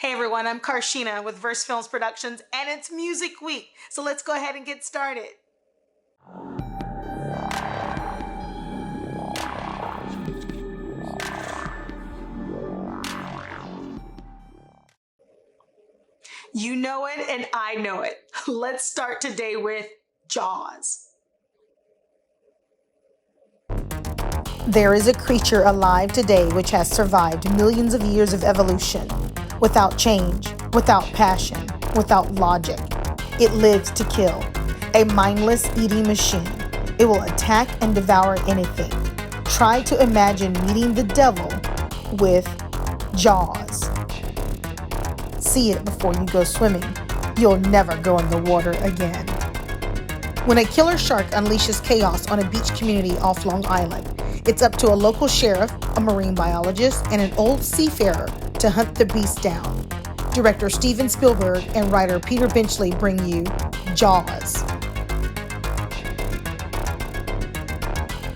Hey everyone, I'm Carshénah with Versefilmsproductions, and it's Music Week, so let's go ahead and get started. You know it and I know it. Let's start today with Jaws. There is a creature alive today which has survived millions of years of evolution, without change, without passion, without logic. It lives to kill, a mindless eating machine. It will attack and devour anything. Try to imagine meeting the devil with Jaws. See it before you go swimming. You'll never go in the water again. When a killer shark unleashes chaos on a beach community off Long Island, it's up to a local sheriff, a marine biologist, and an old seafarer to hunt the beast down. Director Steven Spielberg and writer Peter Benchley bring you Jaws.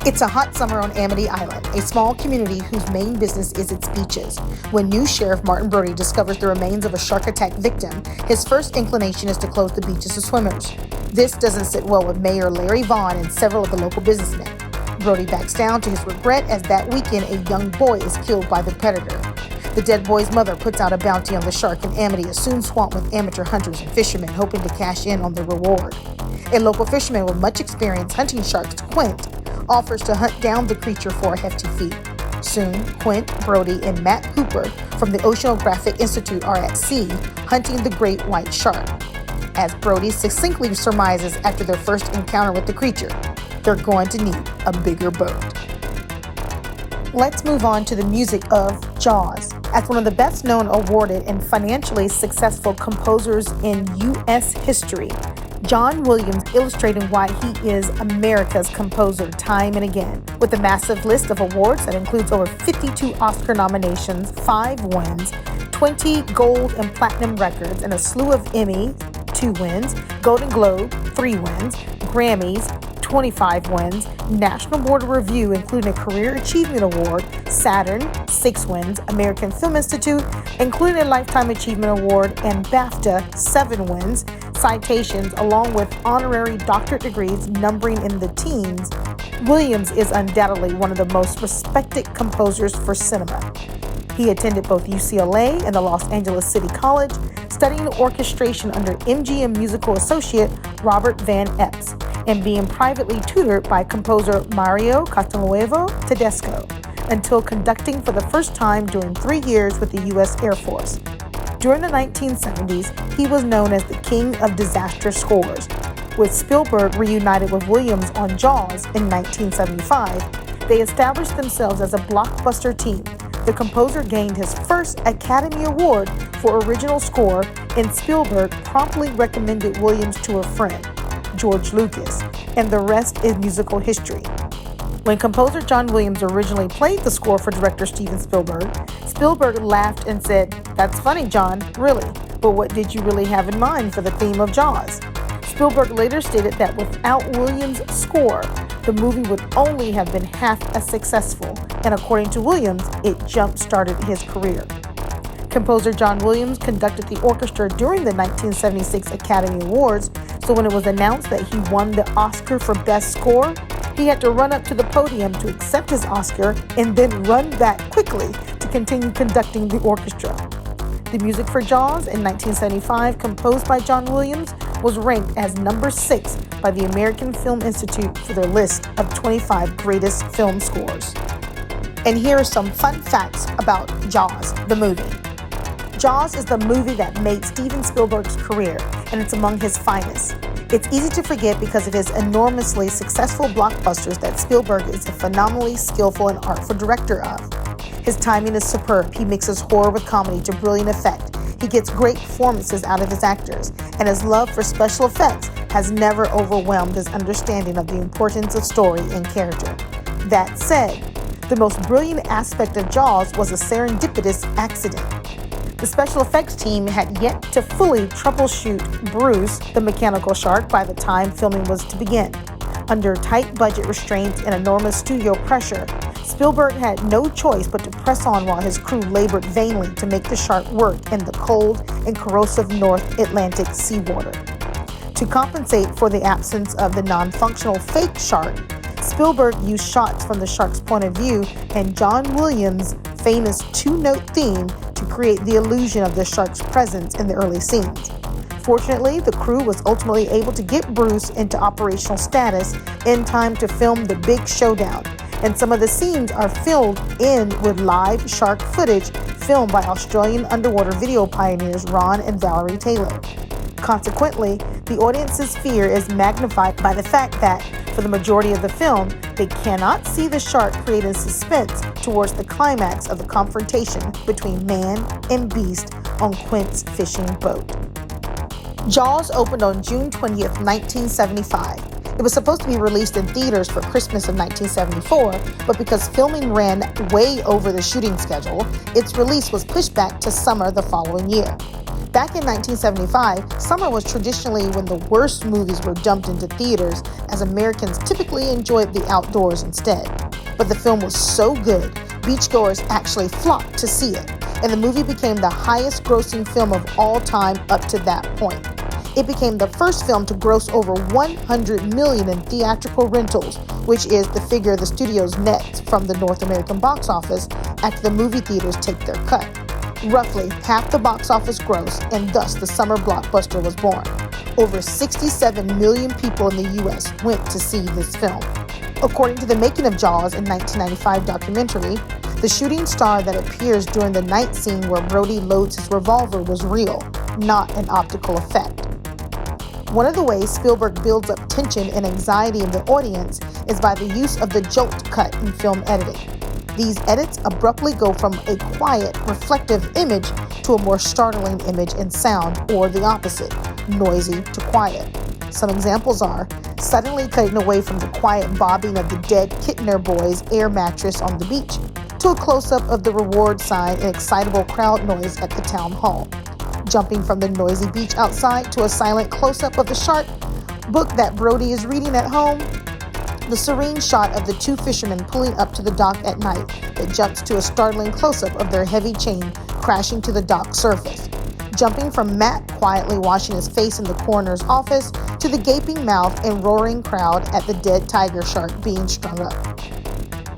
It's a hot summer on Amity Island, a small community whose main business is its beaches. When new Sheriff Martin Brody discovers the remains of a shark attack victim, his first inclination is to close the beaches to swimmers. This doesn't sit well with Mayor Larry Vaughn and several of the local businessmen. Brody backs down to his regret as that weekend a young boy is killed by the predator. The dead boy's mother puts out a bounty on the shark, and Amity is soon swamped with amateur hunters and fishermen hoping to cash in on the reward. A local fisherman with much experience hunting sharks, Quint, offers to hunt down the creature for a hefty fee. Soon, Quint, Brody, and Matt Hooper from the Oceanographic Institute are at sea hunting the great white shark. As Brody succinctly surmises after their first encounter with the creature, they're going to need a bigger boat. Let's move on to the music of Jaws. As one of the best known, awarded, and financially successful composers in U.S. history, John Williams illustrating why he is America's composer time and again. With a massive list of awards that includes over 52 Oscar nominations, 5 wins, 20 gold and platinum records, and a slew of Emmys, 2 wins, Golden Globe, 3 wins, Grammys, 25 wins, National Board of Review, including a Career Achievement Award, Saturn, 6 wins, American Film Institute, including a Lifetime Achievement Award, and BAFTA, 7 wins, citations, along with honorary doctorate degrees numbering in the teens. Williams is undoubtedly one of the most respected composers for cinema. He attended both UCLA and the Los Angeles City College, studying orchestration under MGM musical associate Robert Van Epps, and being privately tutored by composer Mario Castelnuovo Tedesco, until conducting for the first time during 3 years with the U.S. Air Force. During the 1970s, he was known as the King of Disaster Scores. With Spielberg reunited with Williams on Jaws in 1975, they established themselves as a blockbuster team. The composer gained his first Academy Award for original score, and Spielberg promptly recommended Williams to a friend, George Lucas, and the rest is musical history. When composer John Williams originally played the score for director Steven Spielberg, Spielberg laughed and said, "That's funny, John, really, but what did you really have in mind for the theme of Jaws?" Spielberg later stated that without Williams' score, the movie would only have been half as successful, and according to Williams, it jump-started his career. Composer John Williams conducted the orchestra during the 1976 Academy Awards, so when it was announced that he won the Oscar for Best Score, he had to run up to the podium to accept his Oscar and then run back quickly to continue conducting the orchestra. The music for Jaws in 1975, composed by John Williams, was ranked as number 6 by the American Film Institute for their list of 25 greatest film scores. And here are some fun facts about Jaws, the movie. Jaws is the movie that made Steven Spielberg's career, and it's among his finest. It's easy to forget because of his enormously successful blockbusters that Spielberg is a phenomenally skillful and artful director of. His timing is superb. He mixes horror with comedy to brilliant effect. He gets great performances out of his actors, and his love for special effects has never overwhelmed his understanding of the importance of story and character. That said, the most brilliant aspect of Jaws was a serendipitous accident. The special effects team had yet to fully troubleshoot Bruce, the mechanical shark, by the time filming was to begin. Under tight budget restraints and enormous studio pressure, Spielberg had no choice but to press on while his crew labored vainly to make the shark work in the cold and corrosive North Atlantic seawater. To compensate for the absence of the non-functional fake shark, Spielberg used shots from the shark's point of view and John Williams' famous two-note theme to create the illusion of the shark's presence in the early scenes. Fortunately, the crew was ultimately able to get Bruce into operational status in time to film the big showdown, and some of the scenes are filled in with live shark footage filmed by Australian underwater video pioneers Ron and Valerie Taylor. Consequently, the audience's fear is magnified by the fact that, for the majority of the film, they cannot see the shark creating suspense towards the climax of the confrontation between man and beast on Quint's fishing boat. Jaws opened on June 20th, 1975. It was supposed to be released in theaters for Christmas of 1974, but because filming ran way over the shooting schedule, its release was pushed back to summer the following year. Back in 1975, summer was traditionally when the worst movies were dumped into theaters, as Americans typically enjoyed the outdoors instead. But the film was so good, beachgoers actually flocked to see it, and the movie became the highest-grossing film of all time up to that point. It became the first film to gross over $100 million in theatrical rentals, which is the figure the studios net from the North American box office after the movie theaters take their cut. Roughly half the box office gross, and thus the summer blockbuster was born. Over 67 million people in the U.S. went to see this film. According to the Making of Jaws in 1995 documentary, the shooting star that appears during the night scene where Brody loads his revolver was real, not an optical effect. One of the ways Spielberg builds up tension and anxiety in the audience is by the use of the jolt cut in film editing. These edits abruptly go from a quiet, reflective image to a more startling image and sound, or the opposite, noisy to quiet. Some examples are suddenly cutting away from the quiet bobbing of the dead Kittner boys' air mattress on the beach to a close-up of the reward sign and excitable crowd noise at the town hall. Jumping from the noisy beach outside to a silent close-up of the shark book that Brody is reading at home. The serene shot of the two fishermen pulling up to the dock at night that jumps to a startling close-up of their heavy chain crashing to the dock surface. Jumping from Matt quietly washing his face in the coroner's office to the gaping mouth and roaring crowd at the dead tiger shark being strung up.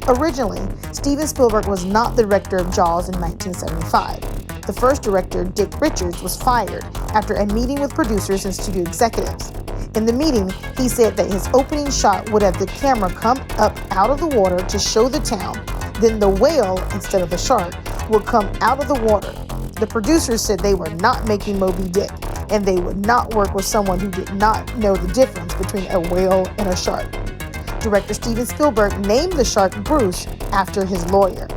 Originally, Steven Spielberg was not the director of Jaws in 1975. The first director, Dick Richards, was fired after a meeting with producers and studio executives. In the meeting, he said that his opening shot would have the camera come up out of the water to show the town. Then the whale, instead of the shark, would come out of the water. The producers said they were not making Moby Dick, and they would not work with someone who did not know the difference between a whale and a shark. Director Steven Spielberg named the shark Bruce after his lawyer.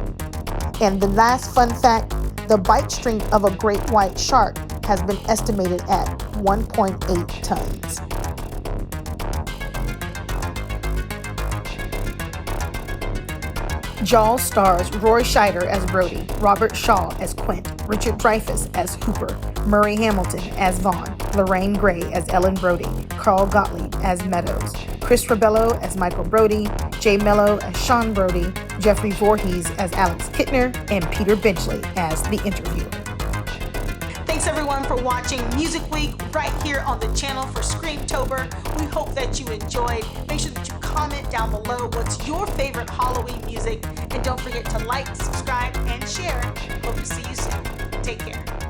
And the last fun fact, the bite strength of a great white shark has been estimated at 1.8 tons. Jaws stars Roy Scheider as Brody, Robert Shaw as Quint, Richard Dreyfuss as Hooper, Murray Hamilton as Vaughn, Lorraine Gray as Ellen Brody, Carl Gottlieb as Meadows, Chris Rebello as Michael Brody, Jay Mello as Sean Brody, Jeffrey Voorhees as Alex Kittner, and Peter Benchley as the interviewer. Thanks everyone for watching Music Week right here on the channel for Screamtober. We hope that you enjoyed. Make sure that you comment down below what's your favorite Halloween music, and don't forget to like, subscribe, and share. Hope to see you soon. Take care.